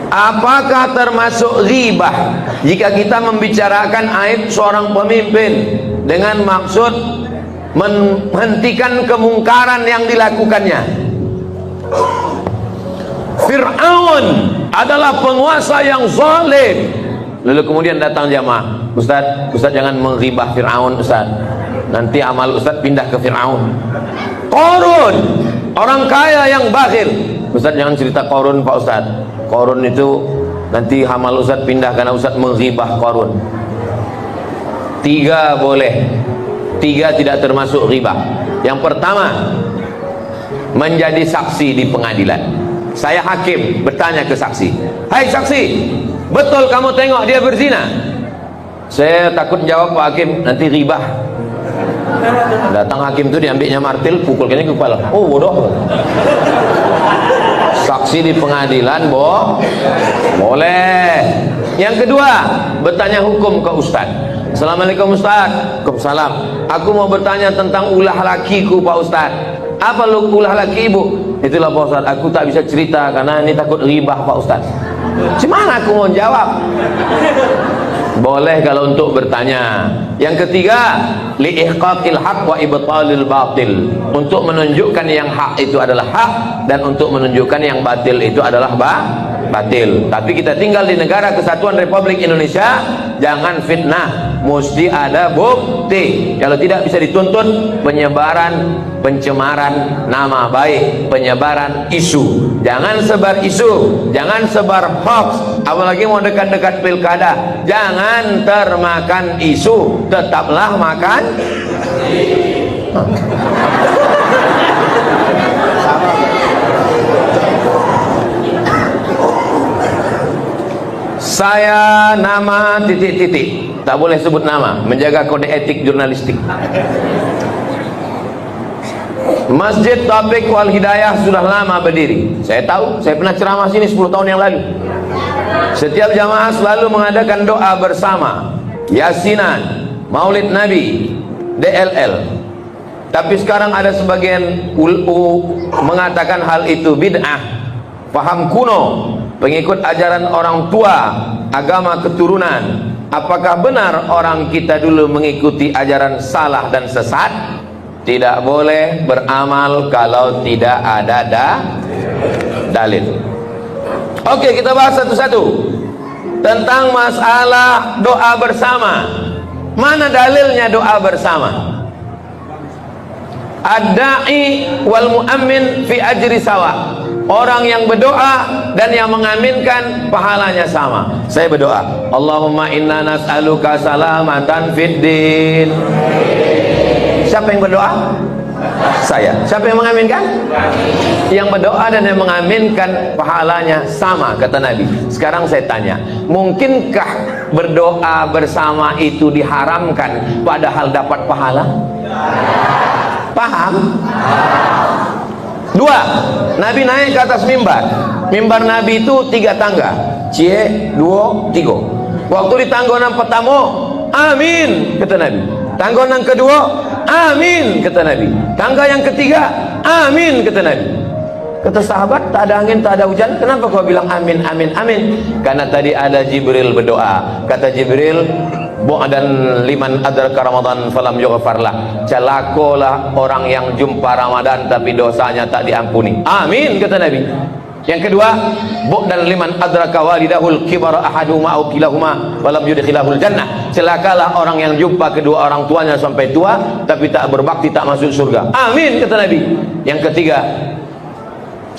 Apakah termasuk ghibah jika kita membicarakan aib seorang pemimpin dengan maksud menghentikan kemungkaran yang dilakukannya? Fir'aun adalah penguasa yang zalim. Lalu kemudian datang jamaah, Ustaz jangan menghibah Fir'aun Ustaz, nanti amal Ustaz pindah ke Fir'aun. Qarun, orang kaya yang bakhil, Ustaz jangan cerita Qarun Pak Ustaz, Qarun itu nanti amal Ustaz pindah karena Ustaz menghibah Qarun. 3 boleh, 3 tidak termasuk ghibah. Yang pertama, menjadi saksi di pengadilan. Saya hakim bertanya ke saksi, hai saksi, betul kamu tengok dia berzina? Saya takut jawab Pak Hakim, nanti ghibah. Datang hakim itu diambilnya martil, pukulkannya ke kepala. Oh bodoh. Saksi di pengadilan boleh. Yang kedua, bertanya hukum ke Ustaz. Assalamualaikum Ustaz. Waalaikumsalam. Aku mau bertanya tentang ulah lakiku Pak Ustaz. Apa ulah laki ibu? Itulah Pak Ustaz, aku tak bisa cerita karena ini takut ghibah Pak Ustaz. Gimana aku mau jawab? Boleh kalau untuk bertanya. Yang ketiga, liihqaqil haq wa ibtalil batil, untuk menunjukkan yang hak itu adalah hak dan untuk menunjukkan yang batil itu adalah batil. Tapi kita tinggal di negara kesatuan Republik Indonesia, jangan fitnah, mesti ada bukti. Kalau tidak bisa dituntut penyebaran pencemaran nama baik, penyebaran isu. Jangan sebar isu, jangan sebar hoax, apalagi mau dekat-dekat pilkada. Jangan termakan isu, tetaplah makan. Saya nama titik-titik, tak boleh sebut nama, menjaga kode etik jurnalistik. Masjid Taufik Wal Hidayah sudah lama berdiri. Saya tahu, saya pernah ceramah sini 10 tahun yang lalu. Setiap jamaah selalu mengadakan doa bersama, Yasinan, Maulid Nabi, DLL. Tapi sekarang ada sebagian mengatakan hal itu bid'ah, paham kuno, pengikut ajaran orang tua, agama keturunan. Apakah benar orang kita dulu mengikuti ajaran salah dan sesat? Tidak boleh beramal kalau tidak ada dalil. Oke, kita bahas satu-satu tentang masalah doa bersama. Mana dalilnya doa bersama? Ad-da'i wal mu'ammin fi ajri sawa. Orang yang berdoa dan yang mengaminkan pahalanya sama. Saya berdoa, Allahumma inna nas'aluka salamatan fid din. Siapa yang berdoa? Saya. Siapa yang mengaminkan? Yang berdoa dan yang mengaminkan pahalanya sama, kata Nabi. Sekarang saya tanya, mungkinkah berdoa bersama itu diharamkan padahal dapat pahala? Paham? 2. Nabi naik ke atas mimbar. Mimbar Nabi itu 3 tangga. Cie, 2, 3. Waktu di tanggonan pertama, amin, kata Nabi. Tanggonan kedua, amin, kata Nabi. Tangga yang ketiga, amin, kata Nabi. Kata sahabat, tak ada angin, tak ada hujan, kenapa kau bilang amin, amin, amin? Karena tadi ada Jibril berdoa. Kata Jibril, dan liman adraka Ramadan falam yughfarlah. Celakolah orang yang jumpa Ramadan tapi dosanya tak diampuni. Amin, kata Nabi. Yang kedua, dan liman adraka walidahul kibara ahaduhuma aw kilahuma walam yudkhilahul jannah. Celakalah orang yang jumpa kedua orang tuanya sampai tua tapi tak berbakti, tak masuk surga. Amin, kata Nabi. Yang ketiga,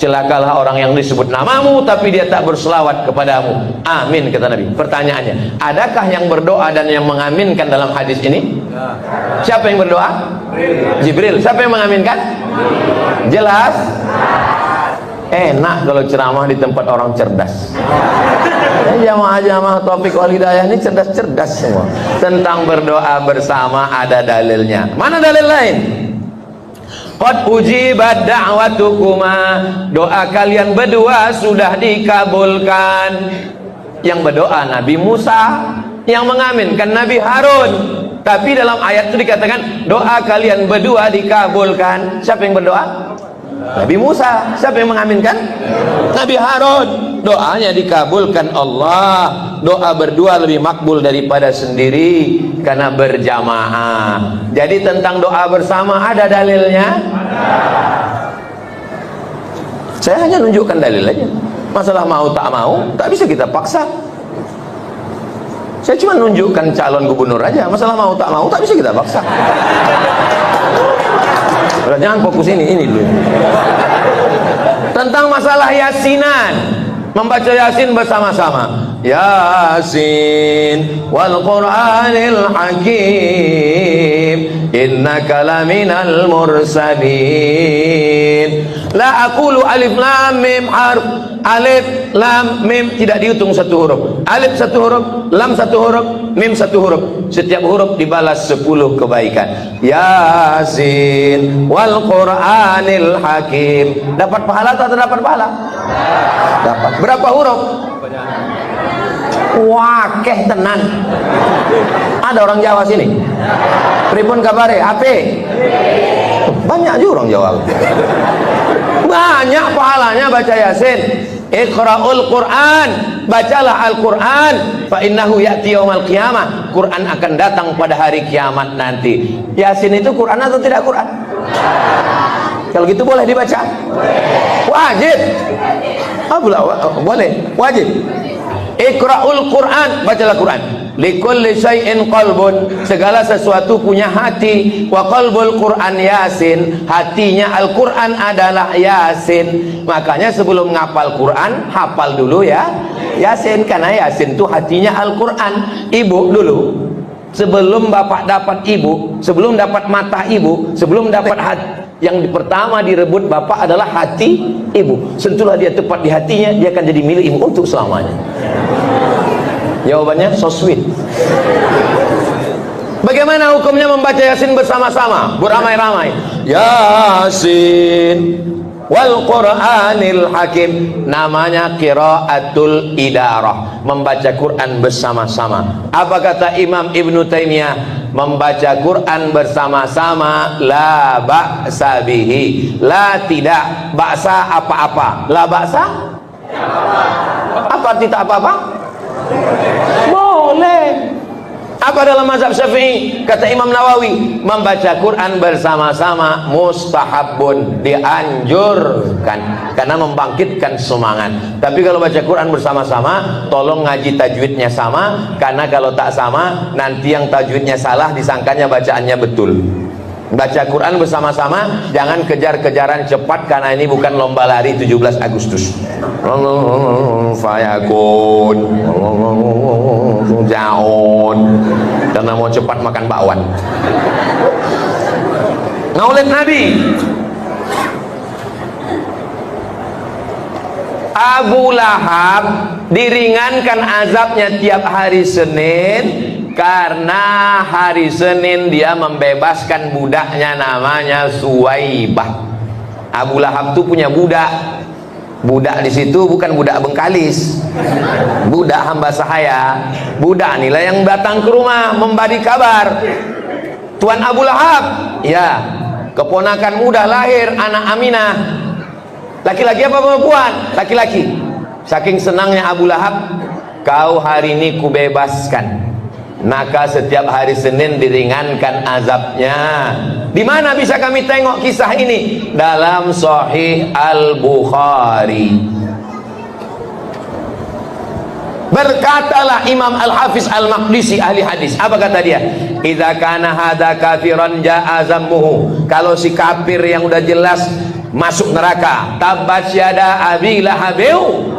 celakalah orang yang disebut namamu tapi dia tak berselawat kepadamu. Amin, kata Nabi. Pertanyaannya, adakah yang berdoa dan yang mengaminkan dalam hadis ini? Siapa yang berdoa? Jibril. Siapa yang mengaminkan? Jelas? Enak kalau ceramah di tempat orang cerdas. Jamaah-jamaah Taufik Wal Hidayah ini cerdas-cerdas semua. Tentang berdoa bersama ada dalilnya. Mana dalil lain? Qad ujibat da'watukuma, doa kalian berdua sudah dikabulkan. Yang berdoa Nabi Musa, yang mengaminkan Nabi Harun. Tapi dalam ayat itu dikatakan doa kalian berdua dikabulkan. Siapa yang berdoa? Nabi Musa. Siapa yang mengaminkan? Nabi Harun. Doanya dikabulkan Allah. Doa berdua lebih makbul daripada sendiri karena berjamaah. Jadi tentang doa bersama ada dalilnya? Saya hanya nunjukkan dalil aja. Masalah mau tak mau tak bisa kita paksa. Saya cuma nunjukkan calon gubernur aja. Masalah mau tak mau tak bisa kita paksa. Jangan fokus ini dulu. Tentang masalah yasinan, membaca yasin bersama-sama. Yasin wal Qur'anil Hakim innaka laminal mursalin. La aqulu alif lam mim harf. Alif lam mim tidak dihitung satu huruf. Alif satu huruf, lam satu huruf, mim satu huruf. Setiap huruf dibalas 10 kebaikan. Yasin wal Qur'anil Hakim. Dapat pahala atau tidak dapat pahala? Dapat. Berapa huruf? Wakeh tenan. Ada orang Jawa sini? Pripun kabare? Ape? Banyak juga orang Jawa. Banyak pahalanya baca Yasin. Iqra'ul Qur'an, bacalah Al-Qur'an, fa innahu ya'ti yaumal qiyamah. Quran akan datang pada hari kiamat nanti. Yasin itu Quran atau tidak Quran? Kalau gitu boleh dibaca? Wajib. Boleh, wajib. Iqra'ul Qur'an, bacalah Quran. Likulli syai'in qalbun, segala sesuatu punya hati. Wa qalbul Qur'an Yasin, hatinya Al-Qur'an adalah Yasin. Makanya sebelum ngapal Quran, hafal dulu ya Yasin, karena Yasin itu hatinya Al-Qur'an. Ibu dulu, sebelum bapak dapat ibu, sebelum dapat mata ibu, sebelum dapat hati, yang pertama direbut bapak adalah hati ibu. Sentuhlah dia tepat di hatinya, dia akan jadi milik ibu untuk selamanya. Jawabannya so sweet. Bagaimana hukumnya membaca Yasin bersama-sama, beramai-ramai? Yasin wal Qur'anil Hakim, namanya qiraatul idarah, membaca Quran bersama-sama. Apa kata Imam Ibnu Taimiyah? Membaca Quran bersama-sama la ba'sa bihi. La tidak, ba'sa apa-apa. La ba'sa? Apa arti tak apa-apa? Boleh. Apa dalam mazhab Syafi'i? Kata Imam Nawawi, membaca Quran bersama-sama mustahabun, dianjurkan karena membangkitkan semangat. Tapi kalau baca Quran bersama-sama, tolong ngaji tajwidnya sama, karena kalau tak sama nanti yang tajwidnya salah disangkanya bacaannya betul. Baca Quran bersama-sama, jangan kejar-kejaran cepat, karena ini bukan lomba lari 17 Agustus. Fayakun jaon, karena mau cepat makan bakwan. Maulid Nabi. Abu Lahab diringankan azabnya tiap hari Senin karena hari Senin dia membebaskan budaknya namanya Suwaibah. Abu Lahab tuh punya budak. Budak di situ bukan budak Bengkalis, budak hamba sahaya. Budak inilah yang datang ke rumah memberi kabar, Tuan Abu Lahab, ya, keponakan muda lahir anak Aminah. Laki-laki apa perempuan? Laki-laki. Saking senangnya Abu Lahab, kau hari ini kubebaskan. Maka setiap hari Senin diringankan azabnya. Di mana bisa kami tengok kisah ini? Dalam Sahih Al-Bukhari. Berkatalah Imam Al-Hafiz Al-Maqdisi ahli hadis. Apa kata dia? Idza kana hadza kafiran jaa zammuhu. Kalau si kafir yang udah jelas masuk neraka, tabbat yada abi lahabiu,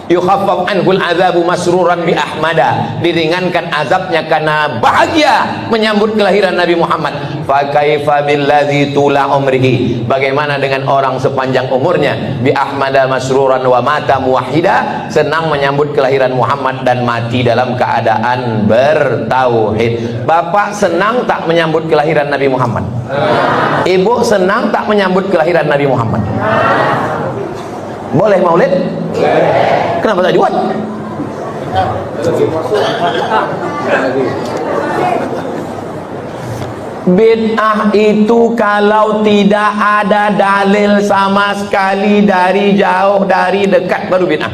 yukhaffaf anhul azabu masruran bi ahmada, diringankan azabnya karena bahagia menyambut kelahiran Nabi Muhammad. Fa kaifa billadzi tula umrihi, bagaimana dengan orang sepanjang umurnya bi ahmada masruran wa mata muwahhida, senang menyambut kelahiran Muhammad dan mati dalam keadaan bertauhid. Bapak senang tak menyambut kelahiran Nabi Muhammad? Ibu senang tak menyambut kelahiran Nabi Muhammad? Boleh maulid? Kenapa tak dibuat? Bid'ah itu kalau tidak ada dalil sama sekali, dari jauh dari dekat baru bid'ah.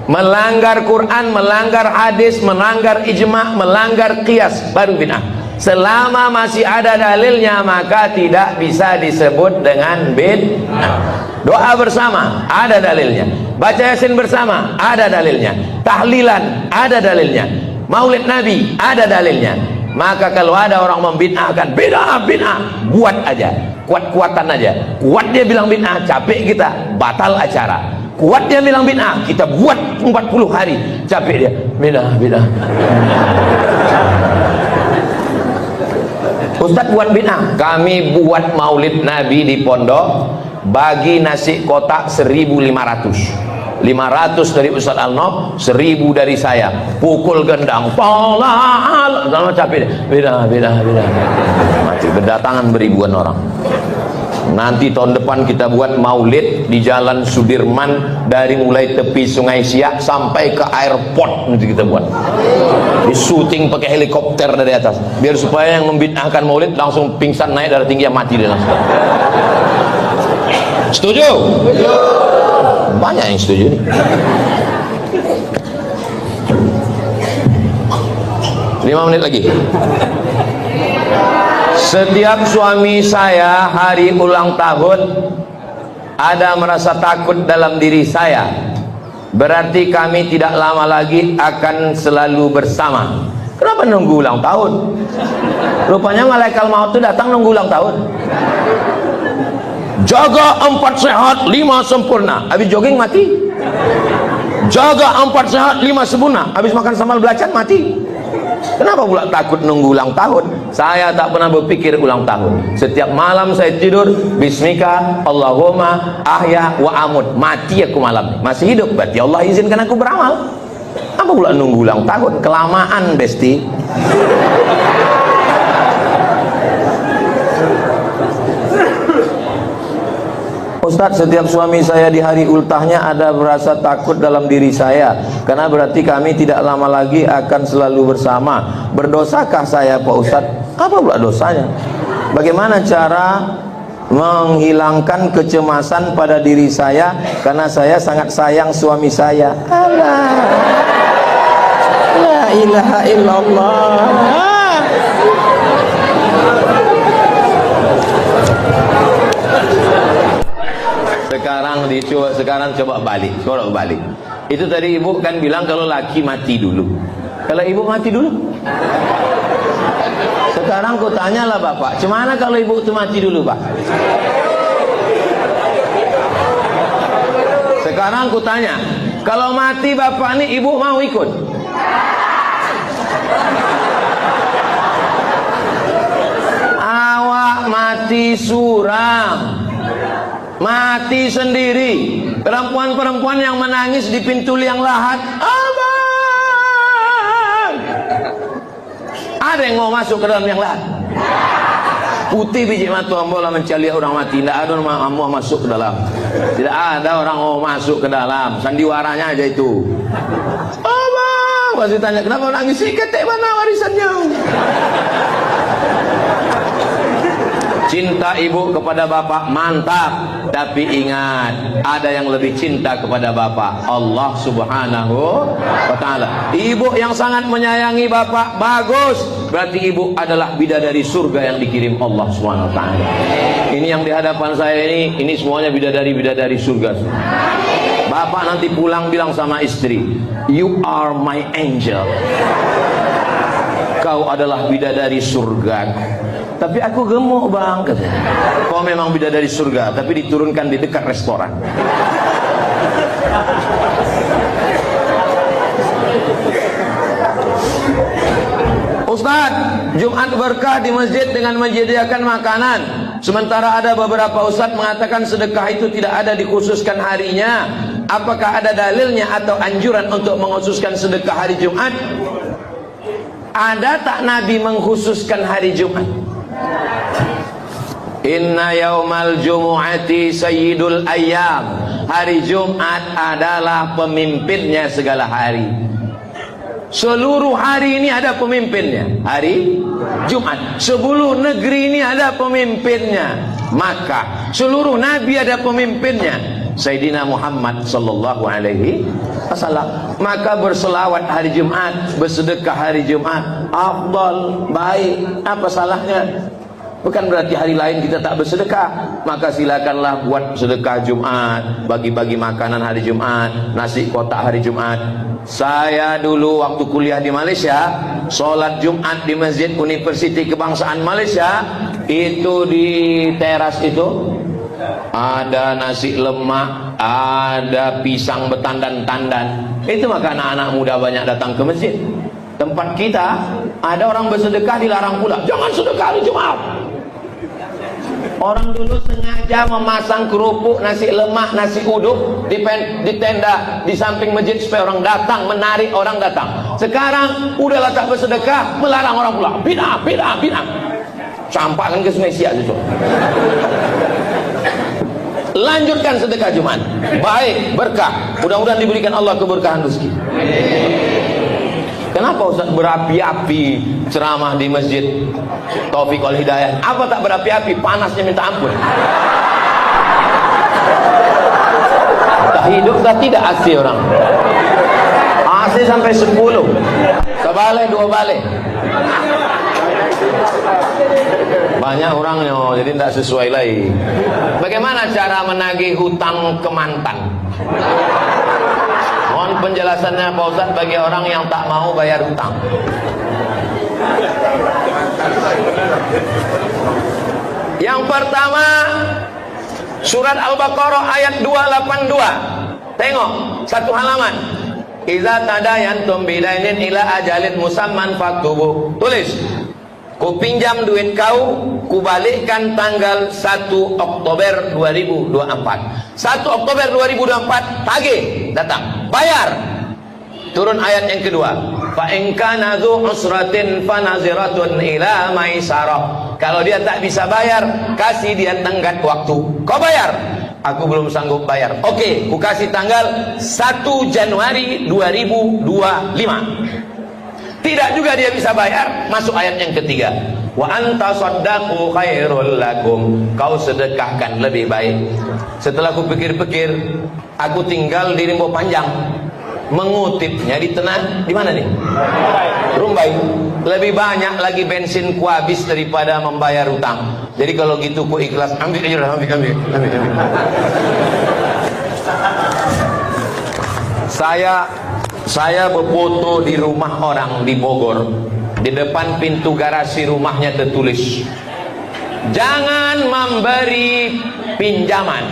Melanggar Quran, melanggar hadis, melanggar ijma', melanggar qiyas baru bid'ah. Selama masih ada dalilnya maka tidak bisa disebut dengan bid'ah. Doa bersama ada dalilnya, baca Yasin bersama ada dalilnya, tahlilan ada dalilnya, Maulid Nabi ada dalilnya. Maka kalau ada orang membid'ahkan, bid'ah, buat aja, kuat-kuatan aja. Kuat dia bilang bid'ah, capek kita, batal acara. Kuat dia bilang bid'ah, kita buat 40 hari, capek dia, bid'ah. Ustaz buat bid'ah, kami buat Maulid Nabi di pondok, bagi nasi kotak 1.500. 500 dari Ustaz Al-Nob, 1.000 dari saya. Pukul gendang, palal, sama capek. Beda. Mati, berdatangan beribuan orang. Nanti tahun depan kita buat maulid di Jalan Sudirman, dari mulai tepi Sungai Siak sampai ke airport. Nanti kita buat di syuting pakai helikopter dari atas, biar supaya yang membid'ahkan maulid langsung pingsan, naik darah tinggi, mati dia langsung. Setuju? Banyak yang setuju nih. 5 menit lagi. Setiap suami saya hari ulang tahun ada merasa takut dalam diri saya, berarti kami tidak lama lagi akan selalu bersama. Kenapa nunggu ulang tahun? Rupanya malaikat maut itu datang nunggu ulang tahun. Jaga 4 sehat 5 sempurna, habis jogging mati. Jaga 4 sehat 5 sempurna, habis makan sambal belacan mati. Kenapa pula takut nunggu ulang tahun? Saya tak pernah berpikir ulang tahun. Setiap malam saya tidur, bismika Allahumma ahya wa amut. Mati aku malam, masih hidup berarti Allah izinkan aku beramal. Apa pula nunggu ulang tahun? Kelamaan, besti. Ustaz, setiap suami saya di hari ultahnya ada merasa takut dalam diri saya, karena berarti kami tidak lama lagi akan selalu bersama. Berdosakah saya, Pak Ustaz? Apa pula dosanya? Bagaimana cara menghilangkan kecemasan pada diri saya, karena saya sangat sayang suami saya? Allah, la ilaha illallah. Sekarang coba balik. Itu tadi ibu kan bilang kalau laki mati dulu. Kalau ibu mati dulu. Sekarang ku tanyalah bapak, gimana kalau ibu itu mati dulu, Pak? Sekarang ku tanya, kalau mati bapak ini ibu mau ikut? Awak mati suram, mati sendiri. Perempuan-perempuan yang menangis di pintu liang lahat, abang, ada yang mau masuk ke dalam liang lahat? Putih biji mata ambola mencari orang mati, tidak ada orang mau masuk ke dalam. Tidak ada orang mau masuk ke dalam, sandiwaranya aja itu. Abang, pasti tanya, kenapa nangis? Ketek mana warisannya? Cinta ibu kepada bapak mantap, tapi ingat, ada yang lebih cinta kepada bapak, Allah Subhanahu wa ta'ala. Ibu yang sangat menyayangi bapak, bagus, berarti ibu adalah bidadari surga yang dikirim Allah Subhanahu wa ta'ala. Ini yang di hadapan saya ini semuanya bidadari surga. Bapak nanti pulang bilang sama istri, you are my angel, kau adalah bidadari surga. Tapi aku gemuk, bang, katanya. Kau memang bidadari surga, tapi diturunkan di dekat restoran. Ustaz, Jumat berkah di masjid dengan menyediakan makanan. Sementara ada beberapa ustaz mengatakan sedekah itu tidak ada dikhususkan harinya. Apakah ada dalilnya atau anjuran untuk mengkhususkan sedekah hari Jumat? Ada tak Nabi mengkhususkan hari Jumat? Inna yaumal jumu'ati sayyidul ayyam. Hari Jumat adalah pemimpinnya segala hari. Seluruh hari ini ada pemimpinnya, hari Jumat. Seluruh negeri ini ada pemimpinnya, Makkah. Seluruh nabi ada pemimpinnya, Sayyidina Muhammad sallallahu alaihi wasallam. Maka berselawat hari Jumat, bersedekah hari Jumat, afdal, baik. Apa salahnya? Bukan berarti hari lain kita tak bersedekah. Maka silakanlah buat sedekah Jumat, bagi-bagi makanan hari Jumat, nasi kotak hari Jumat. Saya dulu waktu kuliah di Malaysia, sholat Jumat di Masjid Universiti Kebangsaan Malaysia, itu di teras itu ada nasi lemak, ada pisang betandan-tandan. Itu maka anak-anak muda banyak datang ke masjid. Tempat kita ada orang bersedekah dilarang pula. Jangan sedekah hari Jumat. Orang dulu sengaja memasang kerupuk, nasi lemak, nasi uduk di tenda di samping masjid supaya orang datang, menarik orang datang. Sekarang udahlah tak bersedekah, melarang orang pula. Bid'ah, bid'ah, bid'ah. Campakkan ke Sungai Siak itu. Lanjutkan sedekah Jumat. Baik, berkah. Mudah-mudahan diberikan Allah keberkahan rezeki. Kenapa Ustaz berapi-api ceramah di masjid Taufik Wal Hidayah? Apa tak berapi-api? Panasnya minta ampun. Tak hidup tak tidak AC orang. AC sampai 10. Sebalai 2 balai. Banyak orangnya, jadi tidak sesuai lagi. Bagaimana cara menagih hutang ke mantan? Mohon penjelasannya Pak Ustaz bagi orang yang tak mau bayar hutang. Yang pertama, surat Al-Baqarah ayat 282. Tengok satu halaman. Iza tadayantum bidainin ila ajalin musamman faktubu. Tulis, ku pinjam duit kau, ku balikkan tanggal 1 Oktober 2024. 1 Oktober 2024 tagih, datang, bayar. Turun ayat yang kedua. Fa in kana dzu usratin fanaziratun ila maisarah. Kalau dia tak bisa bayar, kasih dia tenggat waktu. Kau bayar. Aku belum sanggup bayar. Oke, ku kasih tanggal 1 Januari 2025. Tidak juga dia bisa bayar, masuk ayat yang ketiga. Wa anta saddaqu khairul lakum. Kau sedekahkan lebih baik. Setelah aku pikir-pikir, aku tinggal di Rimbo Panjang. Mengutipnya di tengah, di mana nih? Rumbai. Lebih banyak lagi bensin ku habis daripada membayar utang. Jadi kalau gitu ku ikhlas, ambil aja lah, ambil. Saya berfoto di rumah orang di Bogor. Di depan pintu garasi rumahnya tertulis, jangan memberi pinjaman.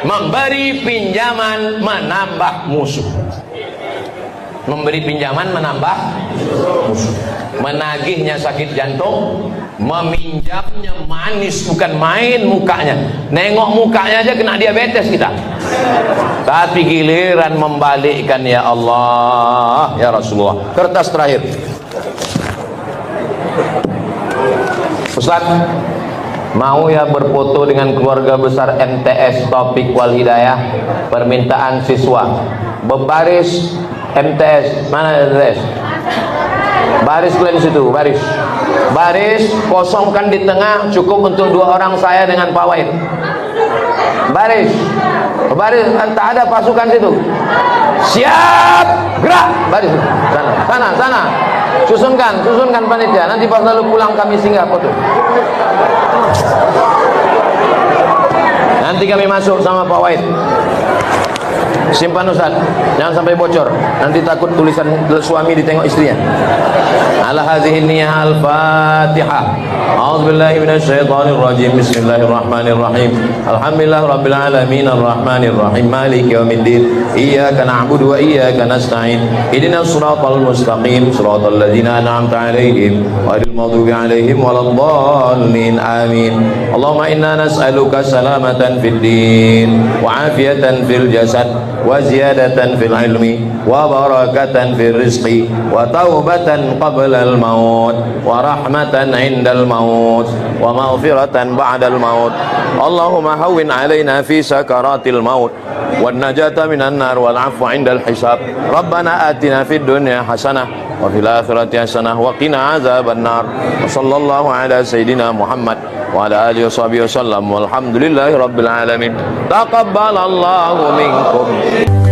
Memberi pinjaman menambah musuh. Memberi pinjaman menambah musuh. Menagihnya sakit jantung, meminjamnya manis, bukan main mukanya. Nengok mukanya aja kena diabetes kita. Tapi giliran membalikkan, ya Allah, ya Rasulullah. Kertas terakhir. Ustaz, mau ya berfoto dengan keluarga besar MTS Taufik Wal Hidayah? Permintaan siswa. Berbaris MTS, mana adres? Baris kalian situ, baris. Baris, kosongkan di tengah, cukup untuk 2 orang saya dengan Pak Wahid. Baris. Baris, tak ada pasukan situ. Siap, gerak. Baris. Sana. Susunkan panitia. Nanti pas lalu pulang kami singgah foto. Nanti kami masuk sama Pak Wahid. Simpan Ustaz, jangan sampai bocor. Nanti takut tulisan suami ditengok istrinya. Ala hadhihi niyyah al-Fatihah. A'udzubillahi minasyaitonir rajim. Bismillahirrahmanirrahim. Alhamdulillah rabbil alamin arrahmanir rahim maliki yaumiddin. Iyyaka na'budu wa iyyaka nasta'in. Ihdinas siratal mustaqim, siratal ladzina an'amta 'alaihim ghairil maghdubi 'alaihim waladdallin. Amin. Allahumma inna nas'aluka salamatan fid din wa 'afiyatan fil jasad wa ziyadatan fil ilmi wa barakatan fil rizqi wa taubatan qabla al maut wa rahmatan indal maut wa maghfiratan ba'dal maut. Allahumma hawwin alaina fi sakaratil maut wan najata minan nar wal afwa indal hisab. Rabbana atina fid dunya hasanah wa fil akhirati hasanah wa qina adzabannar. Wa sallallahu ala sayidina Muhammad wa ala alihi washabihi wasallam walhamdulillahi rabbil alamin. Taqabbalallahu minkum.